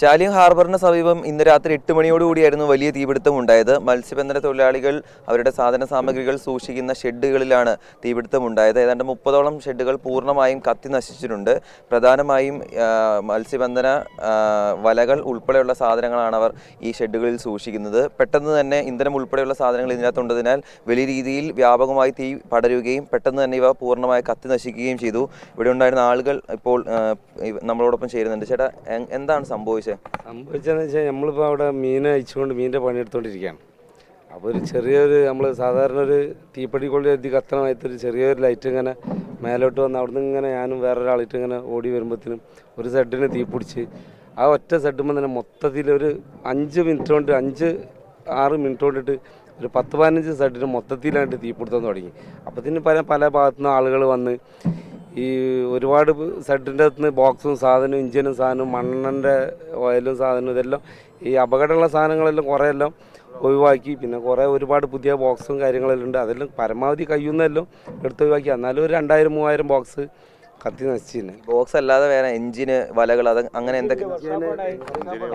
ചാലിയം ഹാർബറിന് സമീപം ഇന്ന് രാത്രി 8 മണിയോടുകൂടിയായിരുന്നു വലിയ തീപിടുത്തം ഉണ്ടായത്. മത്സ്യബന്ധന തൊഴിലാളികൾ അവരുടെ സാധന സാമഗ്രികൾ സൂക്ഷിക്കുന്ന ഷെഡുകളിലാണ് തീപിടുത്തം ഉണ്ടായത്. ഏതാണ്ട് 30ഓളം ഷെഡുകൾ പൂർണ്ണമായും കത്തി നശിച്ചിട്ടുണ്ട്. പ്രധാനമായും മത്സ്യബന്ധന വലകൾ ഉൾപ്പെടെയുള്ള സാധനങ്ങളാണ് അവർ ഈ ഷെഡുകളിൽ സൂക്ഷിക്കുന്നത്. പെട്ടെന്ന് തന്നെ ഇന്ധനം ഉൾപ്പെടെയുള്ള സാധനങ്ങൾ ഇതിനകത്തുണ്ടതിനാൽ വലിയ രീതിയിൽ വ്യാപകമായി തീ പടരുകയും പെട്ടെന്ന് തന്നെ ഇവ പൂർണ്ണമായി കത്തി നശിക്കുകയും ചെയ്തു. ഇവിടെ ഉണ്ടായിരുന്ന ആളുകൾ ഇപ്പോൾ നമ്മളോടൊപ്പം ചേരുന്നുണ്ട്. ചേട്ടാ, എന്താണ് സംഭവിച്ചതെന്ന് വെച്ചാൽ നമ്മളിപ്പോൾ അവിടെ മീൻ അയച്ചുകൊണ്ട് മീനിൻ്റെ പണിയെടുത്തുകൊണ്ടിരിക്കുകയാണ്. അപ്പോൾ ഒരു ചെറിയൊരു നമ്മൾ സാധാരണ ഒരു തീപ്പെട്ടി കൊള്ളി എത്തി കത്തണമായിട്ടൊരു ചെറിയൊരു ലൈറ്റ് ഇങ്ങനെ മേലോട്ട് വന്ന് അവിടെ നിന്ന് ഇങ്ങനെ ഞാനും വേറൊരാളിട്ട് ഇങ്ങനെ ഓടി വരുമ്പോഴത്തേനും ഒരു സെഡിന് തീ പിടിച്ച് ആ ഒറ്റ സെഡുമ്പോൾ തന്നെ മൊത്തത്തിൽ ഒരു 5 മിനിറ്റ് കൊണ്ട് 5-6 മിനിറ്റ് കൊണ്ടിട്ട് ഒരു 10-15 സെഡിന് മൊത്തത്തിലായിട്ട് തീപിടുത്തം തുടങ്ങി. അപ്പത്തിന് പല ഭാഗത്തുനിന്ന് ആളുകൾ വന്ന് ഈ ഒരുപാട് സെഡിൻ്റെ അകത്തുനിന്ന് ബോക്സും സാധനവും ഇഞ്ചിനും സാധനവും മണ്ണിൻ്റെ ഓയിലും സാധനവും ഇതെല്ലാം ഈ അപകടമുള്ള സാധനങ്ങളെല്ലാം കുറേ എല്ലാം ഒഴിവാക്കി. പിന്നെ ഒരുപാട് പുതിയ ബോക്സും കാര്യങ്ങളെല്ലാം ഉണ്ട്. അതെല്ലാം പരമാവധി കഴിയുന്നതെല്ലാം എടുത്ത് ഒഴിവാക്കി. എന്നാലും ഒരു 2000-3000 ബോക്സ് കത്തി നശിച്ചിരുന്നു. ബോക്സ് അല്ലാതെ വേറെ എഞ്ചിന് വലകൾ അത് അങ്ങനെ എന്തൊക്കെ?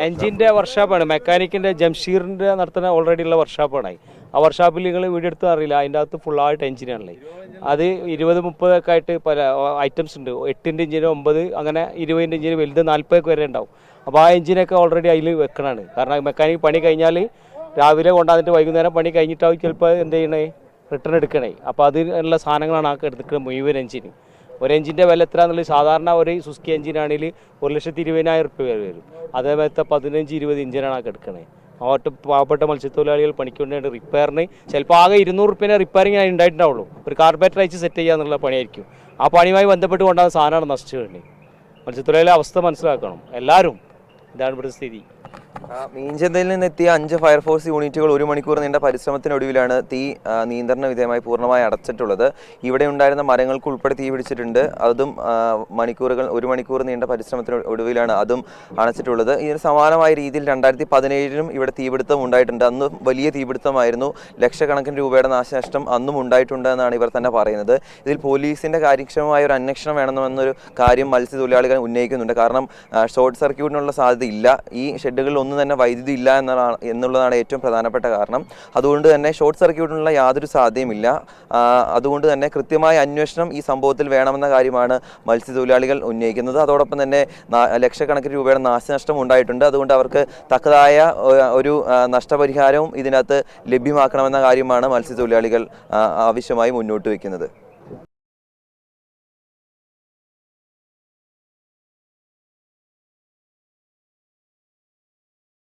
എഞ്ചിൻ്റെ വർക്ക്ഷോപ്പാണ്, മെക്കാനിക്കിൻ്റെ ജംഷീറിൻ്റെ നടത്തുന്ന ഓൾറെഡി ഉള്ള വർക്ക്ഷോപ്പാണ്. ആ വർക്ക്ഷോപ്പിൽ നിങ്ങൾ വീഡിയോ എടുത്ത് അറിയില്ല, അതിൻ്റെ അകത്ത് ഫുള്ളായിട്ട് എഞ്ചിനാണല്ലേ. അത് 20-30 ഒക്കെ ആയിട്ട് പല ഐറ്റംസ് ഉണ്ട്. 8-ൻ്റെ എഞ്ചിന് 9, അങ്ങനെ 20-ൻ്റെ എഞ്ചിന് വലുത് 40 വരെ ഉണ്ടാവും. അപ്പോൾ ആ എഞ്ചിനൊക്കെ ഓൾറെഡി അതിൽ വെക്കണതാണ്. കാരണം മെക്കാനിക് പണി കഴിഞ്ഞാൽ രാവിലെ കൊണ്ടുവന്നിട്ട് വൈകുന്നേരം പണി കഴിഞ്ഞിട്ടാവും ചിലപ്പോൾ എന്ത് ചെയ്യണേ, റിട്ടേൺ എടുക്കണേ. അപ്പോൾ അതിനുള്ള സാധനങ്ങളാണ് ആ എടുക്കുന്നത് മുഴുവൻ എഞ്ചിന്. ഒരു എഞ്ചിൻ്റെ വില എത്ര എന്നുള്ളത് സാധാരണ ഒരു സുസ്കി എഞ്ചിനാണെങ്കിൽ 1,20,000 രൂപ വരും. അതേപോലത്തെ 15-20 എഞ്ചിനാണ് ആ എടുക്കണേ. പാവപ്പെട്ട മത്സ്യത്തൊഴിലാളികൾ പണിക്കൊണ്ടേ റിപ്പയറിന് ചിലപ്പോൾ ആകെ 200 രൂപേനെ റിപ്പയറിങ് ആയി ഉണ്ടായിട്ടുണ്ടാവുള്ളൂ. ഒരു കാർബറേറ്റർ അയച്ച് സെറ്റ് ചെയ്യുക എന്നുള്ള പണിയായിരിക്കും. ആ പണിയുമായി ബന്ധപ്പെട്ട് കൊണ്ടാകുന്ന സാധനമാണ് നശിച്ചു കഴിഞ്ഞത്. മത്സ്യത്തൊഴിലാളികളുടെ അവസ്ഥ മനസ്സിലാക്കണം എല്ലാവരും. ഇതാണ് ഇവിടുത്തെ സ്ഥിതി. മീൻചന്തയിൽ നിന്നെത്തിയ 5 ഫയർഫോഴ്സ് യൂണിറ്റുകൾ 1 മണിക്കൂർ നീണ്ട പരിശ്രമത്തിനൊടുവിലാണ് തീ നിയന്ത്രണ വിധേയമായി പൂർണ്ണമായി അടച്ചിട്ടുള്ളത്. ഇവിടെ ഉണ്ടായിരുന്ന മരങ്ങൾക്ക് ഉൾപ്പെടെ തീ പിടിച്ചിട്ടുണ്ട്. അതും 1 മണിക്കൂർ നീണ്ട പരിശ്രമത്തിനൊടുവിലാണ് അതും അണച്ചിട്ടുള്ളത്. ഇതിന് സമാനമായ രീതിയിൽ 2017-ലും ഇവിടെ തീപിടുത്തം ഉണ്ടായിട്ടുണ്ട്. അന്ന് വലിയ തീപിടുത്തമായിരുന്നു. ലക്ഷക്കണക്കിന് രൂപയുടെ നാശനഷ്ടം അന്നും ഉണ്ടായിട്ടുണ്ട് എന്നാണ് ഇവർ തന്നെ പറയുന്നത്. ഇതിൽ പോലീസിൻ്റെ കാര്യക്ഷമമായ ഒരു അന്വേഷണം വേണമെന്നൊരു കാര്യം മത്സ്യത്തൊഴിലാളികൾ ഉന്നയിക്കുന്നുണ്ട്. കാരണം ഷോർട്ട് സർക്യൂട്ടിനുള്ള സാധ്യതയില്ല. ഈ ഷെഡുകളിൽ ഒന്നും തന്നെ വൈദ്യുതി ഇല്ല എന്നുള്ളതാണ് ഏറ്റവും പ്രധാനപ്പെട്ട കാരണം. അതുകൊണ്ട് തന്നെ ഷോർട്ട് സർക്യൂട്ടിനുള്ള യാതൊരു സാധ്യതയുമില്ല. അതുകൊണ്ട് തന്നെ കൃത്യമായ അന്വേഷണം ഈ സംഭവത്തിൽ വേണമെന്ന കാര്യമാണ് മത്സ്യത്തൊഴിലാളികൾ ഉന്നയിക്കുന്നത്. അതോടൊപ്പം തന്നെ ലക്ഷക്കണക്കിന് രൂപയുടെ നാശനഷ്ടം ഉണ്ടായിട്ടുണ്ട്. അതുകൊണ്ട് അവർക്ക് തക്കതായ ഒരു നഷ്ടപരിഹാരവും ഇതിനകത്ത് ലഭ്യമാക്കണമെന്ന കാര്യമാണ് മത്സ്യത്തൊഴിലാളികൾ ആവശ്യമായി മുന്നോട്ട് വയ്ക്കുന്നത്.